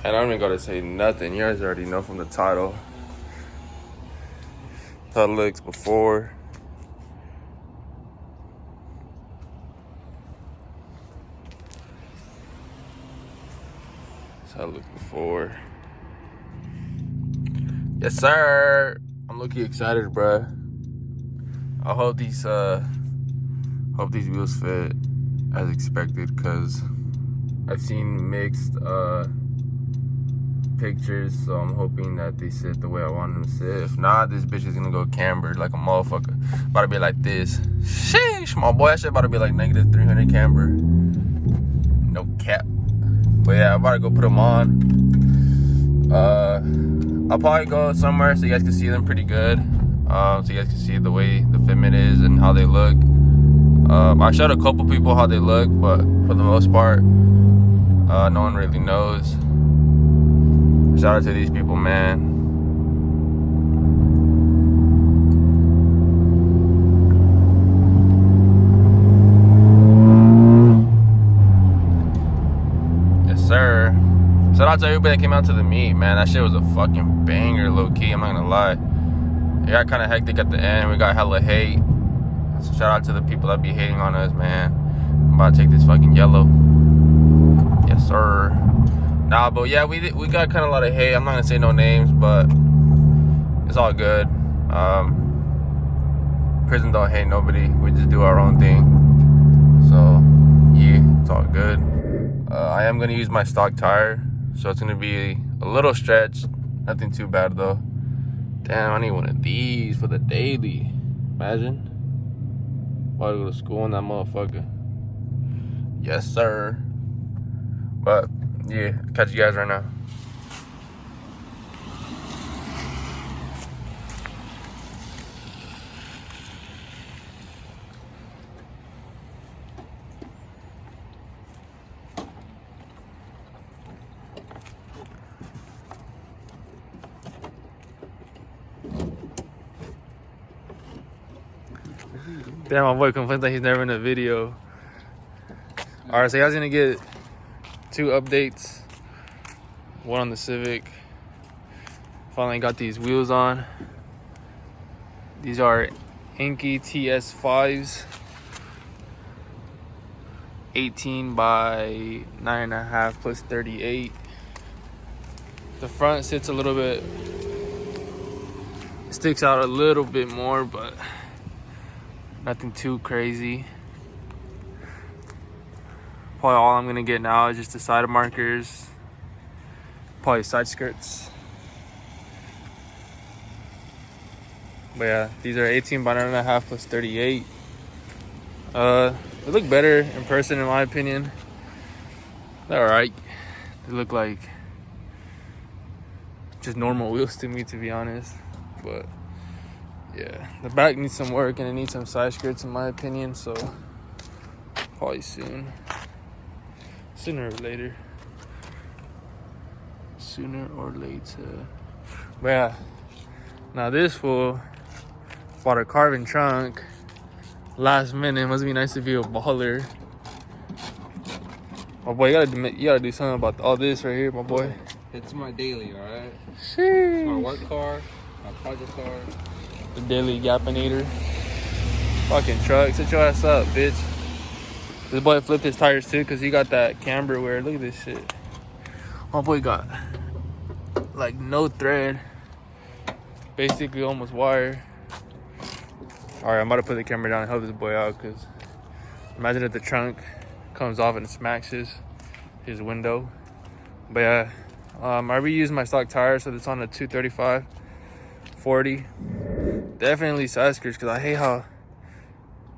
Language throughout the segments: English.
And I don't even gotta say nothing. You guys already know from the title how it looks before. That's how it looked before. Yes, sir. I'm looking excited, bruh. I hope these wheels fit as expected, cause I've seen mixed pictures, so I'm hoping that they sit the way I want them to sit. If not, this bitch is gonna go cambered like a motherfucker. About to be like this. Sheesh, my boy, that shit about to be like negative 300 camber. No cap. But yeah, I'm about to go put them on. I'll probably go somewhere so you guys can see them pretty good. So you guys can see the way the fitment is and how they look. I showed a couple people how they look, but for the most part, no one really knows. Shout out to these people, man. Yes, sir. Shout out to everybody that came out to the meet, man. That shit was a fucking banger, low key. I'm not gonna lie. It got kind of hectic at the end. We got hella hate. So shout out to the people that be hating on us, man. I'm about to take this fucking yellow. Yes, sir. Nah, but yeah, we got kind of a lot of hate. I'm not gonna say no names, but it's all good. Prison don't hate nobody. We just do our own thing. So yeah, it's all good. I am gonna use my stock tire, so it's gonna be a little stretched. Nothing too bad though. Damn, I need one of these for the daily. Imagine. About to go to school in that motherfucker. Yes, sir. But yeah, catch you guys right now. Damn, my boy complains that he's never in a video. Alright, so you guys gonna get 2 updates. One on the Civic. Finally got these wheels on. These are Enkei TS5s. 18 by 9.5 plus 38. The front sits a little bit, sticks out a little bit more, but nothing too crazy. Probably all I'm gonna get now is just the side markers, probably side skirts. But yeah, these are 18 by 9.5 plus 38. They look better in person in my opinion. They're alright. They look like just normal wheels to me, to be honest. But yeah, the back needs some work and it needs some side skirts in my opinion, so probably soon. Sooner or later. Sooner or later. But yeah, now this fool bought a carbon trunk last minute. Must be nice to be a baller. My boy, you gotta do something about all this right here, my boy. It's my daily, alright? Sheesh. It's my work car, my project car. The daily Gapinator. Fucking truck. Sit your ass up, bitch. This boy flipped his tires too because he got that camber wear. Look at this shit. My boy got like no thread. Basically almost wire. Alright, I'm about to put the camera down and help this boy out because imagine if the trunk comes off and smacks his window. But yeah, I reused my stock tire, so it's on a 235 40. Definitely side skirts because I hate how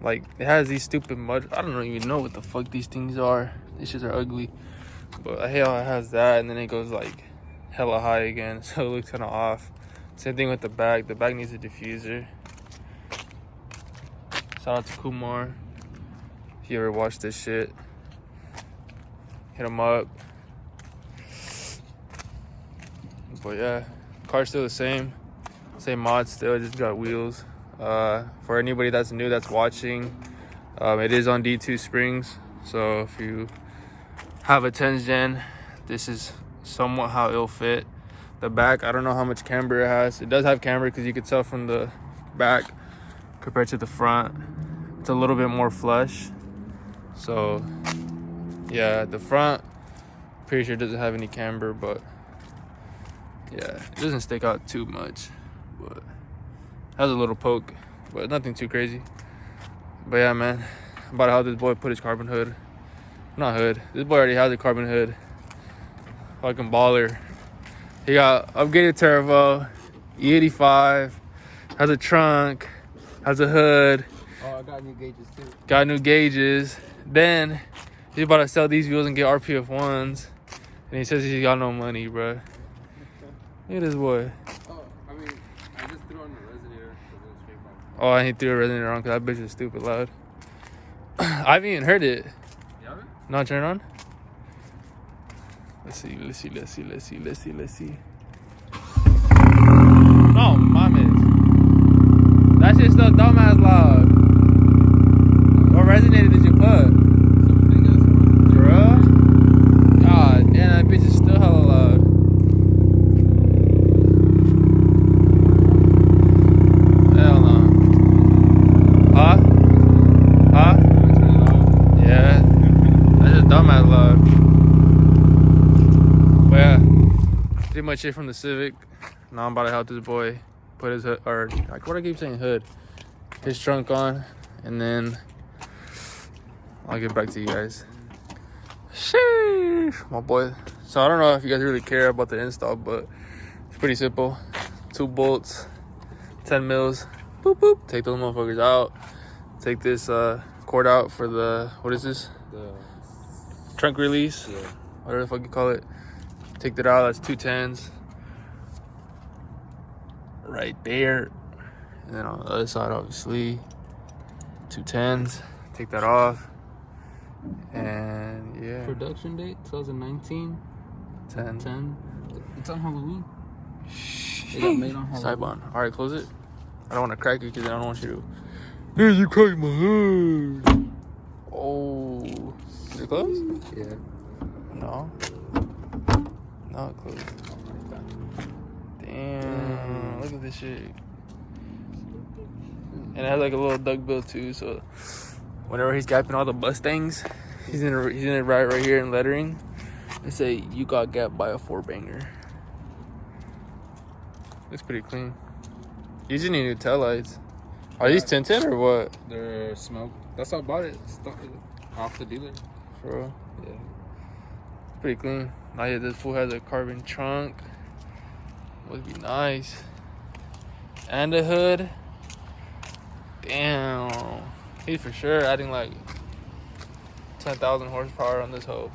like it has these stupid mud. I don't even know what the fuck these things are. These shits are ugly. But I hate how it has that and then it goes like hella high again, so it looks kind of off. Same thing with the back. The back needs a diffuser. Shout out to Kumar. If you ever watched this shit, hit him up. But yeah, car's still the same mod still, just got wheels. For anybody that's new that's watching, it is on D2 springs, so if you have a 10th gen, this is somewhat how it'll fit. The back, I don't know how much camber it has. It does have camber because you could tell from the back compared to the front. It's a little bit more flush. So yeah, the front, pretty sure doesn't have any camber, but yeah, it doesn't stick out too much, but has a little poke, but nothing too crazy. But yeah, man, I'm about to have this boy put his carbon hood. Not hood. This boy already has a carbon hood. Fucking baller. He got upgraded turbo, E85, has a trunk, has a hood. Oh, I got new gauges too. Got new gauges. Then he's about to sell these wheels and get RPF ones. And he says he's got no money, bro. Look at this boy. Oh, I mean, I just threw on the resonator because it was straight back. Oh, and he threw a resonator on because that bitch is stupid loud. I haven't even heard it. You haven't? Not turn it on? Let's see. No, mames. That shit's still dumbass loud. What resonator did you put? Some big ass one. Bro? God damn, that bitch is still hella loud. Hell no. Huh? Huh? Turn it off. Yeah. That's just dumbass loud. But yeah, pretty much it from the Civic. Now I'm about to help this boy put his hood, or like what I keep saying, hood, his trunk on, and then I'll get back to you guys. Sheesh, my boy. So I don't know if you guys really care about the install, but it's pretty simple. 2 bolts, 10 mils, boop boop. Take those motherfuckers out. Take this cord out for the, what is this? The Trunk release. yeah. Whatever the fuck you call it. Take that out. That's 2 10s. Right there. And then on the other side, obviously, 2 10s. Take that off. And yeah. Production date 2019. 10. 10. It's on Halloween. It got made on Halloween. Sidebond. Alright, close it. I don't want to crack it because I don't want you to. Dude, you cracked my head. Oh. Is it closed? Yeah. No. No, it closed. Damn. Look at this shit. And it has like a little duckbill too, so whenever he's gapping all the Mustangs, he's in it right here in lettering. They say you got gapped by a 4-banger. Looks pretty clean. You just need new taillights. Are these tinted or what? They're smoked. That's how I bought it. Off the dealer. For real? Yeah. Pretty clean. Now yeah, this fool has a carbon trunk. Would be nice. And a hood. Damn. He's for sure adding like 10,000 horsepower on this hoe.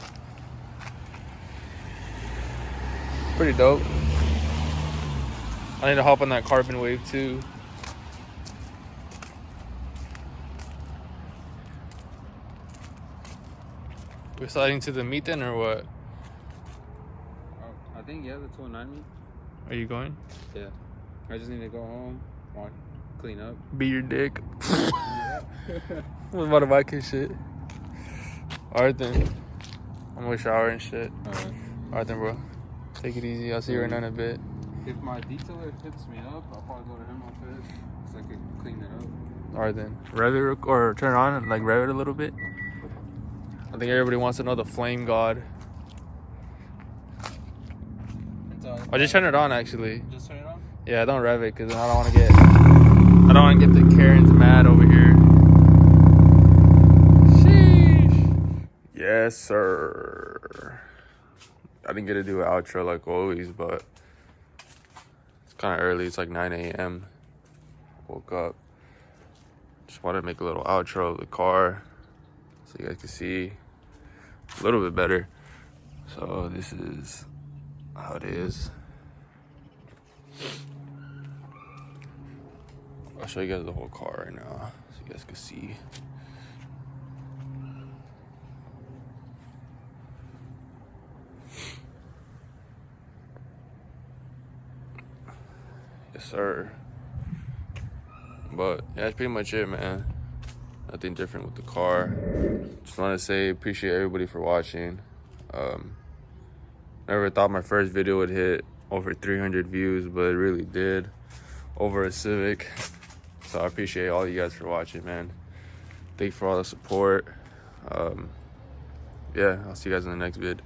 Pretty dope. I need to hop on that carbon wave too. We're sliding to the meet then or what? I think, yeah, the 209 me. Are you going? Yeah. I just need to go home, clean up. Beat your dick. I'm about to buy his shit. Alright then. I'm gonna shower and shit. Alright. Alright then, bro. Take it easy. I'll see you right now in a bit. If my detailer hits me up, I'll probably go to him after this so I can clean it up. Alright then. Rev it or turn it on and like rev it a little bit. I think everybody wants to know the flame god. I'll just turn it on actually. Just turn it on? Yeah, don't rev it because I don't want to get the Karens mad over here. Sheesh. Yes, sir. I didn't get to do an outro like always, but it's kind of early. It's like 9 a.m. Woke up. Just wanted to make a little outro of the car so you guys can see a little bit better. So this is how it is. I'll show you guys the whole car right now so you guys can see. Yes, sir. But yeah, that's pretty much it, man. Nothing different with the car. Just want to say appreciate everybody for watching. Never thought my first video would hit over 300 views, but it really did. Over a Civic. So I appreciate all you guys for watching, man. Thank you for all the support. Yeah, I'll see you guys in the next vid.